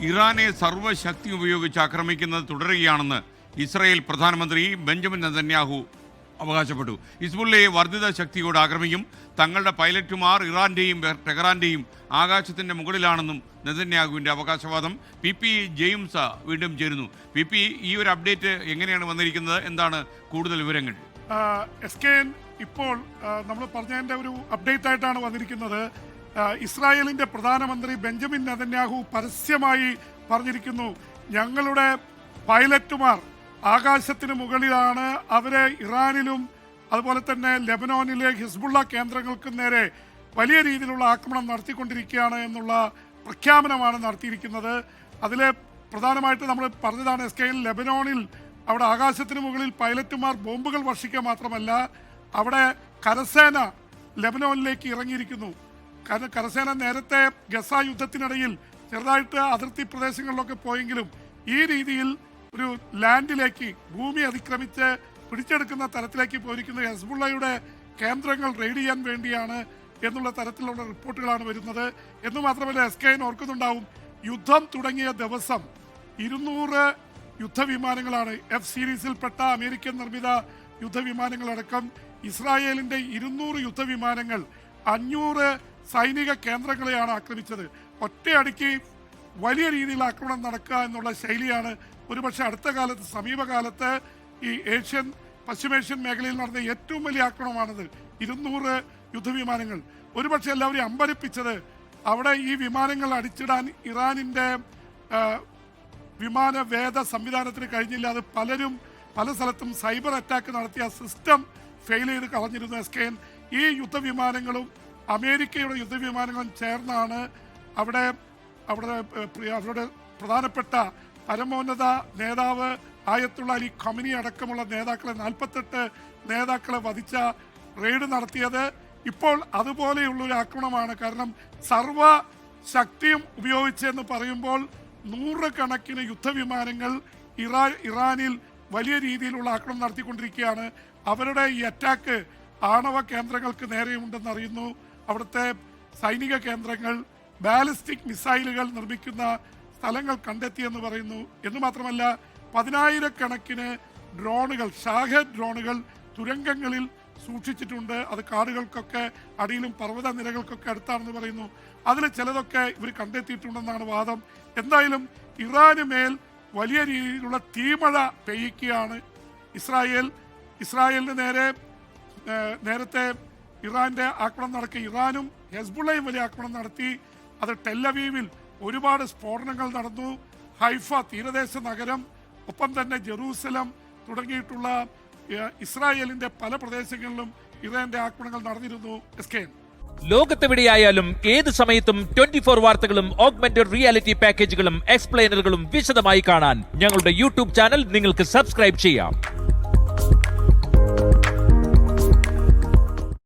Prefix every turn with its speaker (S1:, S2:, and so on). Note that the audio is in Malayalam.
S1: ഇറാനെ സർവ്വശക്തി ഉപയോഗിച്ച് ആക്രമിക്കുന്നത് തുടരുകയാണെന്ന് ഇസ്രായേൽ പ്രധാനമന്ത്രി ബെഞ്ചമിൻ നെതന്യാഹു അവകാശപ്പെട്ടു. ഹിസ്ബുള്ളയെ വർദ്ധിത ശക്തിയോട് ആക്രമിക്കും. തങ്ങളുടെ പൈലറ്റുമാർ ഇറാന്റെയും ടെഹ്റാന്റെയും ആകാശത്തിന്റെ മുകളിലാണെന്നും നെതന്യാഹുവിന്റെ അവകാശവാദം. പി ജെയിംസ് വീണ്ടും ചേരുന്നു. പി ഈ ഒരു അപ്ഡേറ്റ് എങ്ങനെയാണ് വന്നിരിക്കുന്നത്? എന്താണ് കൂടുതൽ വിവരങ്ങൾ?
S2: ഇപ്പോൾ നമ്മൾ പറഞ്ഞതിന്റെ ഒരു അപ്ഡേറ്റ് ആയിട്ടാണ് വന്നിരിക്കുന്നത്. ഇസ്രായേലിന്റെ പ്രധാനമന്ത്രി ബെഞ്ചമിൻ നെതന്യാഹു പരസ്യമായി പറഞ്ഞിരിക്കുന്നു, ഞങ്ങളുടെ പൈലറ്റുമാർ ആകാശത്തിന് മുകളിലാണ്, അവരെ ഇറാനിലും അതുപോലെ തന്നെ ലെബനോനിലെ ഹിസ്ബുള്ള കേന്ദ്രങ്ങൾക്കും നേരെ വലിയ രീതിയിലുള്ള ആക്രമണം നടത്തിക്കൊണ്ടിരിക്കുകയാണ് എന്നുള്ള പ്രഖ്യാപനമാണ് നടത്തിയിരിക്കുന്നത്. അതിൽ പ്രധാനമായിട്ട് നമ്മൾ പറഞ്ഞതാണ് ലെബനോനിൽ അവിടെ ആകാശത്തിന് മുകളിൽ പൈലറ്റുമാർ ബോംബുകൾ വർഷിക്കുക മാത്രമല്ല, അവിടെ കരസേന ലെബനോനിലേക്ക് ഇറങ്ങിയിരിക്കുന്നു. കരസേന നേരത്തെ ഗസ യുദ്ധത്തിനിടയിൽ ചെറുതായിട്ട് അതിർത്തി പ്രദേശങ്ങളിലൊക്കെ പോയെങ്കിലും ഈ രീതിയിൽ ഒരു ലാൻഡിലേക്ക്, ഭൂമി അതിക്രമിച്ച് പിടിച്ചെടുക്കുന്ന തരത്തിലേക്ക് പോയിരിക്കുന്ന ഹെസ്ബുള്ളയുടെ കേന്ദ്രങ്ങൾ റെയ്ഡ് ചെയ്യാൻ വേണ്ടിയാണ് എന്നുള്ള തരത്തിലുള്ള റിപ്പോർട്ടുകളാണ് വരുന്നത്. എന്ന് മാത്രമല്ല, ഓർക്കുന്നുണ്ടാവും, യുദ്ധം തുടങ്ങിയ ദിവസം 200 യുദ്ധവിമാനങ്ങളാണ്, F സീരീസിൽപ്പെട്ട അമേരിക്കൻ നിർമ്മിത യുദ്ധവിമാനങ്ങളടക്കം ഇസ്രായേലിന്റെ 200 യുദ്ധവിമാനങ്ങൾ 500 സൈനിക കേന്ദ്രങ്ങളെയാണ് ആക്രമിച്ചത്. ഒറ്റയടിക്ക് വലിയ രീതിയിൽ ആക്രമണം നടക്കുക എന്നുള്ള ശൈലിയാണ് ഒരുപക്ഷെ അടുത്ത കാലത്ത്, സമീപകാലത്ത് ഈ പശ്ചിമേഷ്യൻ മേഖലയിൽ നടന്ന ഏറ്റവും വലിയ ആക്രമണമാണിത്. 200 യുദ്ധവിമാനങ്ങൾ. ഒരുപക്ഷെ എല്ലാവരെയും അമ്പരിപ്പിച്ചത് അവിടെ ഈ വിമാനങ്ങൾ അടിച്ചിടാൻ ഇറാനിന്റെ വിമാനവേദ സംവിധാനത്തിന് കഴിഞ്ഞില്ല. അത് പലരും പല സ്ഥലത്തും സൈബർ അറ്റാക്ക് നടത്തിയ സിസ്റ്റം ഫെയിൽ ചെയ്ത് കളഞ്ഞിരുന്നു. ഈ യുദ്ധവിമാനങ്ങളും അമേരിക്കയുടെ യുദ്ധവിമാനങ്ങളും ചേർന്നാണ് അവരുടെ പ്രധാനപ്പെട്ട പരമോന്നത നേതാവ് ആയത്തുള്ള അലി ഖമനി അടക്കമുള്ള നേതാക്കളെ 48 നേതാക്കളെ വധിച്ച റെയ്ഡ് നടത്തിയത്. ഇപ്പോൾ അതുപോലെയുള്ളൊരു ആക്രമണമാണ്. കാരണം സർവശക്തിയും ഉപയോഗിച്ചെന്ന് പറയുമ്പോൾ 100 കണക്കിന് യുദ്ധവിമാനങ്ങൾ ഇറാനിൽ വലിയ രീതിയിലുള്ള ആക്രമണം നടത്തിക്കൊണ്ടിരിക്കുകയാണ്. അവരുടെ ഈ അറ്റാക്ക് ആണവ കേന്ദ്രങ്ങൾക്ക് നേരെയുണ്ടെന്ന് അറിയുന്നു. അവിടുത്തെ സൈനിക കേന്ദ്രങ്ങൾ, ബാലിസ്റ്റിക് മിസൈലുകൾ നിർമ്മിക്കുന്ന സ്ഥലങ്ങൾ കണ്ടെത്തിയെന്ന് പറയുന്നു. എന്ന് മാത്രമല്ല, 10,000 കണക്കിന് ഡ്രോണുകൾ, ഷാഹദ് ഡ്രോണുകൾ തുരങ്കങ്ങളിൽ സൂക്ഷിച്ചിട്ടുണ്ട്. അത് കാടുകൾക്കൊക്കെ അടിയിലും പർവ്വത നിരകൾക്കൊക്കെ അടുത്താണെന്ന് പറയുന്നു. അതിൽ ചിലതൊക്കെ ഇവർ കണ്ടെത്തിയിട്ടുണ്ടെന്നാണ് വാദം. എന്തായാലും ഇറാന് മേൽ വലിയ രീതിയിലുള്ള തീമഴ പെയ്യിക്കുകയാണ് ഇസ്രായേലിന് നേരത്തെ ഇറാന്റെ ആക്രമണം നടക്കി. ഇറാനും ഹെസ്ബുള്ളയും വലിയ ആക്രമണം നടത്തി. അത് ടെല്ലവീവിൽ ഒരുപാട് സ്ഫോടനങ്ങൾ നടന്നു. ഹൈഫ തീരദേശ നഗരം, ഒപ്പം തന്നെ ജെറൂസലം തുടങ്ങിയിട്ടുള്ള ഇസ്രായേലിന്റെ പല പ്രദേശങ്ങളിലും ഇറാന്റെ ആക്രമണങ്ങൾ നടന്നിരുന്നു.
S3: ലോകത്തെവിടെയായാലും ഏത് സമയത്തും 24 വാർത്തകളും ഓഗ്മെന്റഡ് റിയാലിറ്റി പാക്കേജുകളും എക്സ്പ്ലെയിനറുകളും വിശദമായി കാണാൻ ഞങ്ങളുടെ യൂട്യൂബ് ചാനൽ നിങ്ങൾക്ക് സബ്സ്ക്രൈബ് ചെയ്യാം.